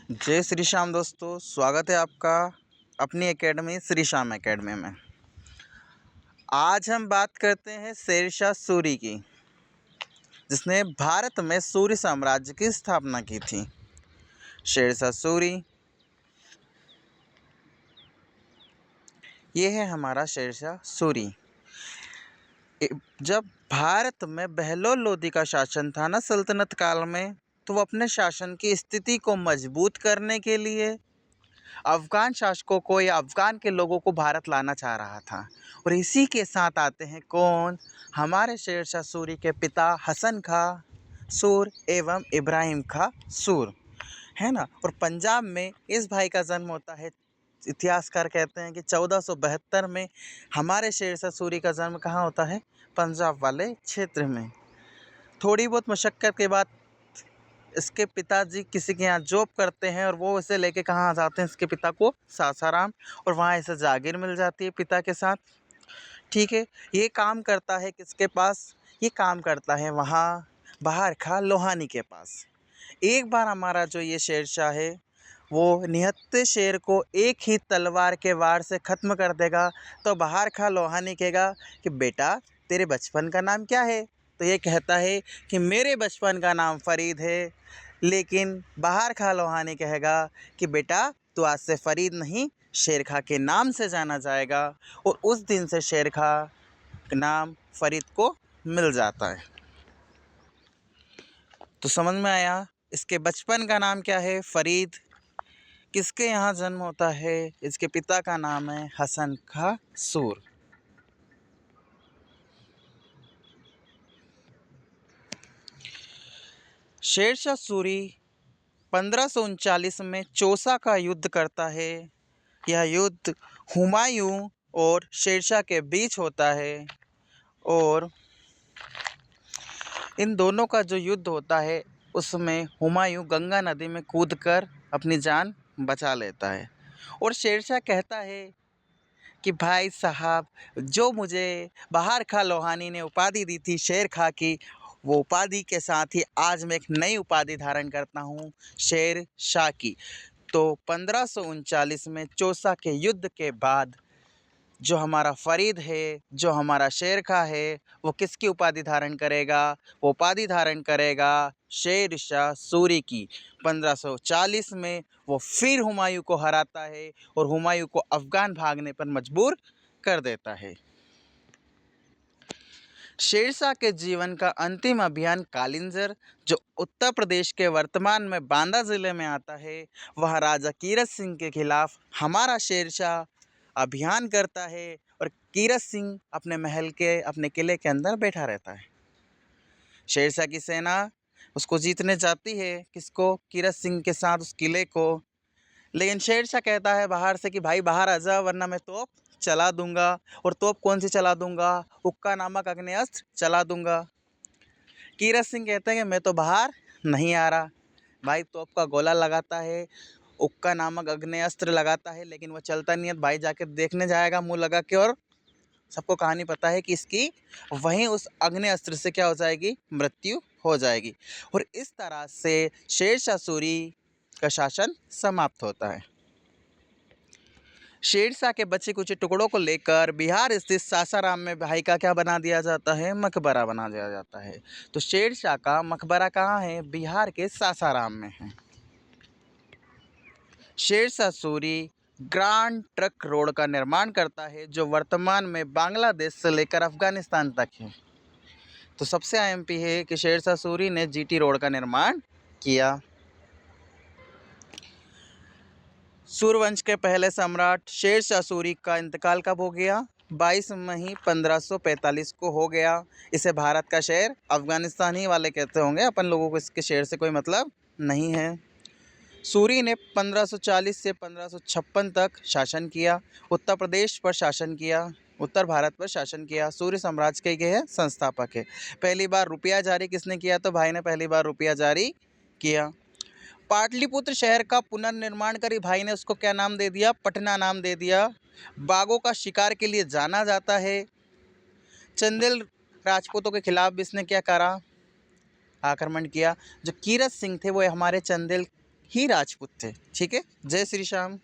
जय श्री श्याम दोस्तों, स्वागत है आपका अपनी एकेडमी श्री श्याम एकेडमी में। आज हम बात करते हैं शेरशाह सूरी की, जिसने भारत में सूरी साम्राज्य की स्थापना की थी। शेरशाह सूरी, ये है हमारा शेरशाह सूरी। जब भारत में बहलोल लोदी का शासन था ना सल्तनत काल में, तो वो अपने शासन की स्थिति को मजबूत करने के लिए अफ़गान शासकों को या अफ़गान के लोगों को भारत लाना चाह रहा था। और इसी के साथ आते हैं कौन, हमारे शेरशाह सूरी के पिता हसन खां सूर एवं इब्राहिम खां सूर, है ना। और पंजाब में इस भाई का जन्म होता है। इतिहासकार कहते हैं कि 1472 में हमारे शेरशाह सूरी का जन्म कहाँ होता है, पंजाब वाले क्षेत्र में। थोड़ी बहुत मशक्क़त के बाद इसके पिताजी किसी के यहाँ जॉब करते हैं और वो इसे लेके कहाँ आ जाते हैं, इसके पिता को सासाराम, और वहाँ इसे जागीर मिल जाती है पिता के साथ। ठीक है, ये काम करता है किसके पास, ये काम करता है वहाँ बहार खां लोहानी के पास। एक बार हमारा जो ये शेरशाह है वो निहत्थे शेर को एक ही तलवार के वार से ख़त्म कर देगा। तो बहार खां लोहानी कहेगा कि बेटा तेरे बचपन का नाम क्या है, तो ये कहता है कि मेरे बचपन का नाम फरीद है। लेकिन बहार खां लोहानी कहेगा कि बेटा तू आज से फरीद नहीं, शेर खां के नाम से जाना जाएगा। और उस दिन से शेर खां का नाम फरीद को मिल जाता है। तो समझ में आया, इसके बचपन का नाम क्या है, फरीद। किसके यहाँ जन्म होता है, इसके पिता का नाम है हसन खां सूर। शेरशाह सूरी 1539 में चौसा का युद्ध करता है। यह युद्ध हुमायूं और शेरशाह के बीच होता है। और इन दोनों का जो युद्ध होता है उसमें हुमायूं गंगा नदी में कूदकर अपनी जान बचा लेता है। और शेरशाह कहता है कि भाई साहब, जो मुझे बहार खां लोहानी ने उपाधि दी थी शेर खां की, वो उपाधि के साथ ही आज मैं एक नई उपाधि धारण करता हूँ, शेर शाह की। तो 1539 में चौसा के युद्ध के बाद जो हमारा फरीद है, जो हमारा शेर खां है, वो किसकी उपाधि धारण करेगा, वो उपाधि धारण करेगा शेरशाह सूरी की। 1540 में वो फिर हुमायूं को हराता है और हुमायूं को अफ़गान भागने पर मजबूर कर देता है। शेरशाह के जीवन का अंतिम अभियान कालिंजर, जो उत्तर प्रदेश के वर्तमान में बांदा ज़िले में आता है, वह राजा कीरत सिंह के खिलाफ हमारा शेरशाह अभियान करता है। और कीरत सिंह अपने महल के, अपने किले के अंदर बैठा रहता है। शेरशाह की सेना उसको जीतने जाती है, किसको, कीरत सिंह के साथ, उस किले को। लेकिन शेरशाह कहता है बाहर से कि भाई बाहर आ जा, वरना मैं तोप चला दूंगा। और तोप कौन सी चला दूंगा, हुक्का नामक अग्नेयास्त्र चला दूंगा। कीरत सिंह कहते हैं कि मैं तो बाहर नहीं आ रहा। भाई तोप का गोला लगाता है, हुक्का नामक अग्नेयास्त्र लगाता है, लेकिन वो चलता नहीं है। भाई जाके देखने जाएगा मुंह लगा के, और सबको कहानी पता है कि इसकी वहीं उस अग्नेयास्त्र से क्या हो जाएगी, मृत्यु हो जाएगी। और इस तरह से शेरशाह सूरी का शासन समाप्त होता है। शेरशाह के बचे कुछ टुकड़ों को लेकर बिहार स्थित सासाराम में भाई का क्या बना दिया जाता है, मकबरा बना दिया जाता है। तो शेरशाह का मकबरा कहाँ है, बिहार के सासाराम में है। Sher Shah Suri grand trunk road का निर्माण करता है, जो वर्तमान में बांग्लादेश से लेकर अफगानिस्तान तक है। तो सबसे आईएमपी है कि शेरशाह सूरी ने जीटी रोड का निर्माण किया। सूर्यवंश के पहले सम्राट शेरशाह सूरी का इंतकाल कब हो गया, 22 मई 1545 को हो गया। इसे भारत का शेर अफगानिस्तान ही वाले कहते होंगे, अपन लोगों को इसके शेर से कोई मतलब नहीं है। सूरी ने 1540 से 1556 तक शासन किया, उत्तर प्रदेश पर शासन किया, उत्तर भारत पर शासन किया। सूर्य साम्राज्य के है संस्थापक है। पहली बार रुपया जारी किसने किया, तो भाई ने पहली बार रुपया जारी किया। पाटलिपुत्र शहर का पुनर्निर्माण करी भाई ने, उसको क्या नाम दे दिया, पटना नाम दे दिया। बाघों का शिकार के लिए जाना जाता है। चंदेल राजपूतों के खिलाफ भी इसने क्या करा, आक्रमण किया। जो कीरत सिंह थे वो हमारे चंदेल ही राजपूत थे। ठीक है, जय श्री श्याम।